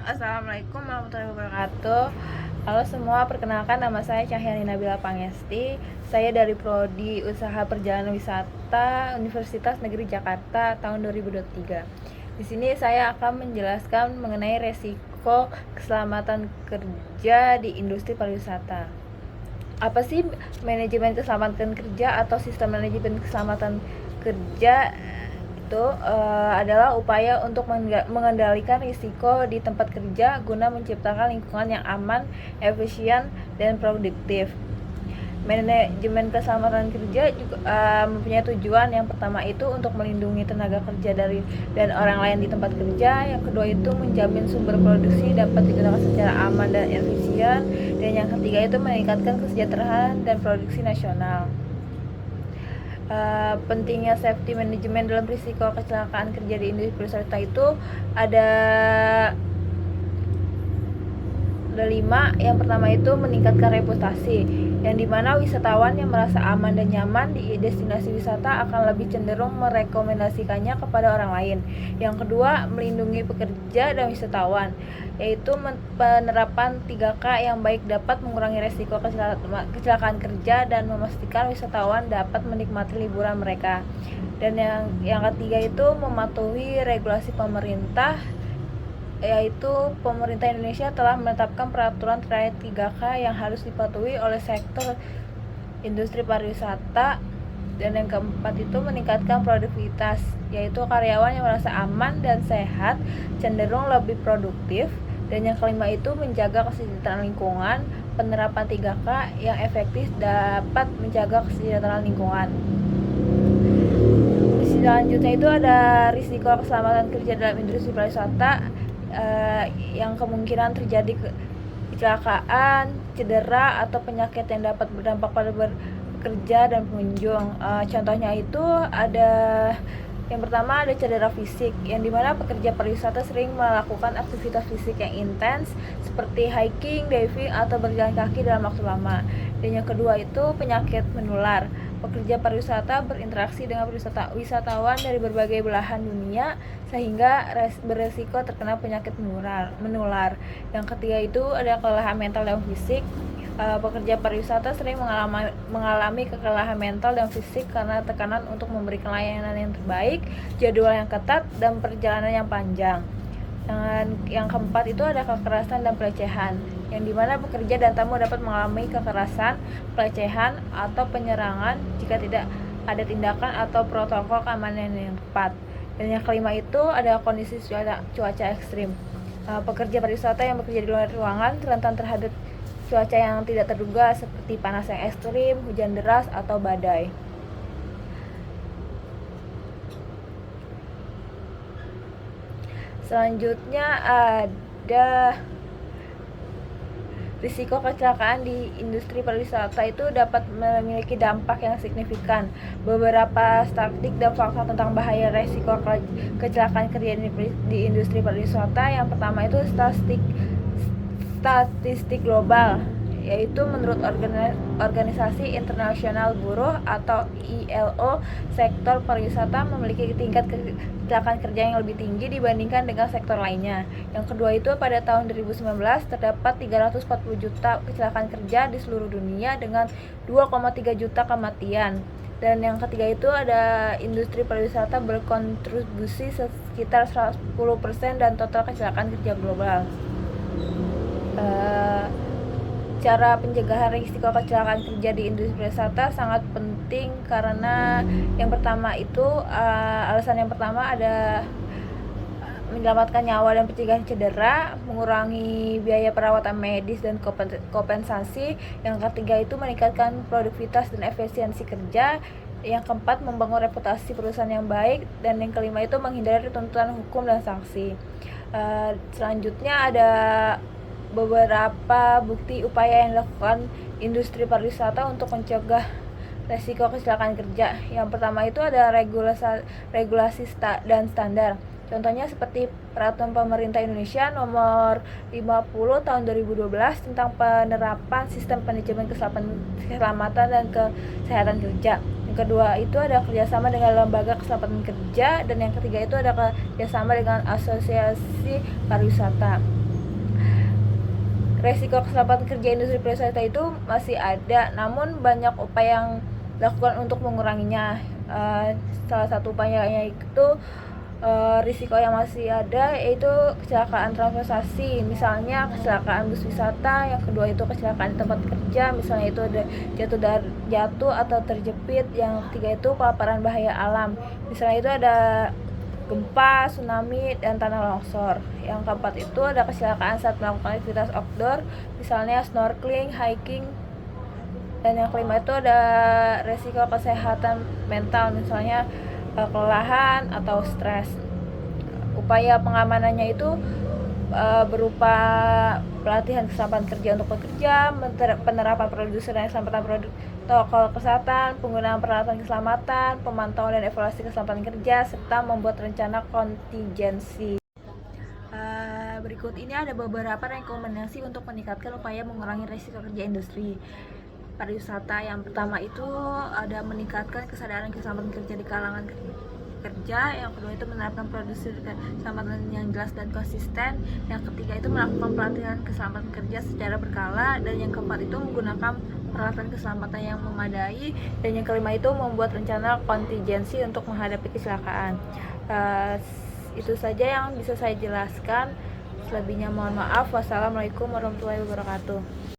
Assalamualaikum warahmatullahi wabarakatuh. Halo semua, perkenalkan nama saya Cahyani Nabila Pangesti. Saya dari Prodi Usaha Perjalanan Wisata Universitas Negeri Jakarta tahun 2023. Di sini saya akan menjelaskan mengenai resiko keselamatan kerja di industri pariwisata. Apa sih manajemen keselamatan kerja atau sistem manajemen keselamatan kerja? Itu adalah upaya untuk mengendalikan risiko di tempat kerja guna menciptakan lingkungan yang aman, efisien, dan produktif. Manajemen keselamatan kerja juga mempunyai tujuan. Yang pertama itu untuk melindungi tenaga kerja dan orang lain di tempat kerja. Yang kedua itu menjamin sumber produksi dapat digunakan secara aman dan efisien. Dan yang ketiga itu meningkatkan kesejahteraan dan produksi nasional. Pentingnya safety management dalam risiko kecelakaan kerja di industri pariwisata itu ada 5. Yang pertama itu meningkatkan reputasi, yang dimana wisatawan yang merasa aman dan nyaman di destinasi wisata akan lebih cenderung merekomendasikannya kepada orang lain. Yang kedua, melindungi pekerja dan wisatawan, yaitu penerapan 3K yang baik dapat mengurangi resiko kecelakaan kerja dan memastikan wisatawan dapat menikmati liburan mereka. Dan yang ketiga itu mematuhi regulasi pemerintah, yaitu pemerintah Indonesia telah menetapkan peraturan terkait 3K yang harus dipatuhi oleh sektor industri pariwisata. Dan yang keempat itu meningkatkan produktivitas, yaitu karyawan yang merasa aman dan sehat cenderung lebih produktif. Dan yang kelima itu menjaga kesejahteraan lingkungan, penerapan 3K yang efektif dapat menjaga kesejahteraan lingkungan. Selanjutnya itu ada risiko keselamatan kerja dalam industri pariwisata, yang kemungkinan terjadi kecelakaan, cedera, atau penyakit yang dapat berdampak pada pekerja dan pengunjung. Contohnya itu ada yang pertama ada cedera fisik, yang dimana pekerja pariwisata sering melakukan aktivitas fisik yang intens seperti hiking, diving, atau berjalan kaki dalam waktu lama. Dan yang kedua itu penyakit menular. Pekerja pariwisata berinteraksi dengan wisatawan dari berbagai belahan dunia sehingga beresiko terkena penyakit menular. Yang ketiga itu ada kelelahan mental dan fisik. Pekerja pariwisata sering mengalami kekelelahan mental dan fisik karena tekanan untuk memberikan layanan yang terbaik, jadwal yang ketat, dan perjalanan yang panjang. Dan yang keempat itu ada kekerasan dan pelecehan, yang dimana pekerja dan tamu dapat mengalami kekerasan, pelecehan, atau penyerangan jika tidak ada tindakan atau protokol keamanan yang tepat. Dan yang kelima itu ada kondisi cuaca ekstrim. Pekerja pariwisata yang bekerja di luar ruangan rentan terhadap cuaca yang tidak terduga seperti panas yang ekstrim, hujan deras, atau badai. Selanjutnya ada risiko kecelakaan di industri pariwisata itu dapat memiliki dampak yang signifikan. Beberapa statistik dan fakta tentang bahaya risiko kecelakaan kerja di industri pariwisata. Yang pertama itu statistik global, yaitu menurut Organisasi Internasional Buruh atau ILO, sektor pariwisata memiliki tingkat kecelakaan kerja yang lebih tinggi dibandingkan dengan sektor lainnya. Yang kedua itu pada tahun 2019 terdapat 340 juta kecelakaan kerja di seluruh dunia dengan 2,3 juta kematian. Dan yang ketiga itu ada industri pariwisata berkontribusi sekitar 10% dan total kecelakaan kerja global. Cara pencegahan risiko kecelakaan kerja di industri pariwisata sangat penting karena yang pertama itu alasan yang pertama ada menyelamatkan nyawa dan pencegahan cedera, mengurangi biaya perawatan medis dan kompensasi. Yang ketiga itu meningkatkan produktivitas dan efisiensi kerja. Yang keempat membangun reputasi perusahaan yang baik, dan yang kelima itu menghindari tuntutan hukum dan sanksi. Selanjutnya ada beberapa bukti upaya yang dilakukan industri pariwisata untuk mencegah resiko kecelakaan kerja. Yang pertama itu ada regulasi dan standar. Contohnya seperti Peraturan Pemerintah Indonesia Nomor 50 Tahun 2012 tentang penerapan sistem manajemen keselamatan dan kesehatan kerja. Yang kedua itu ada kerjasama dengan lembaga keselamatan kerja, dan yang ketiga itu ada kerjasama dengan asosiasi pariwisata. resiko keselamatan kerja industri pariwisata itu masih ada, namun banyak upaya yang dilakukan untuk menguranginya. Salah satu upayanya itu risiko yang masih ada yaitu kecelakaan transportasi, misalnya kecelakaan bus wisata. Yang kedua itu kecelakaan di tempat kerja, misalnya itu ada jatuh atau terjepit. Yang ketiga itu paparan bahaya alam, misalnya itu ada gempa, tsunami, dan tanah longsor. Yang keempat itu ada kecelakaan saat melakukan aktivitas outdoor, misalnya snorkeling, hiking. Dan yang kelima itu ada resiko kesehatan mental, misalnya kelelahan atau stres. Upaya pengamanannya itu berupa pelatihan keselamatan kerja untuk pekerja, penerapan produser dan keselamatan protokol kesehatan, penggunaan peralatan keselamatan, pemantauan dan evaluasi keselamatan kerja, serta membuat rencana kontingensi. Berikut ini ada beberapa rekomendasi untuk meningkatkan upaya mengurangi risiko kerja industri pariwisata. Yang pertama itu ada meningkatkan kesadaran keselamatan kerja di kalangan kerja. Yang kedua itu menerapkan prosedur keselamatan yang jelas dan konsisten. Yang ketiga itu melakukan pelatihan keselamatan kerja secara berkala. Dan yang keempat itu menggunakan peralatan keselamatan yang memadai. Dan yang kelima itu membuat rencana kontingensi untuk menghadapi kecelakaan. Itu saja yang bisa saya jelaskan. Selebihnya mohon maaf. Wassalamualaikum warahmatullahi wabarakatuh.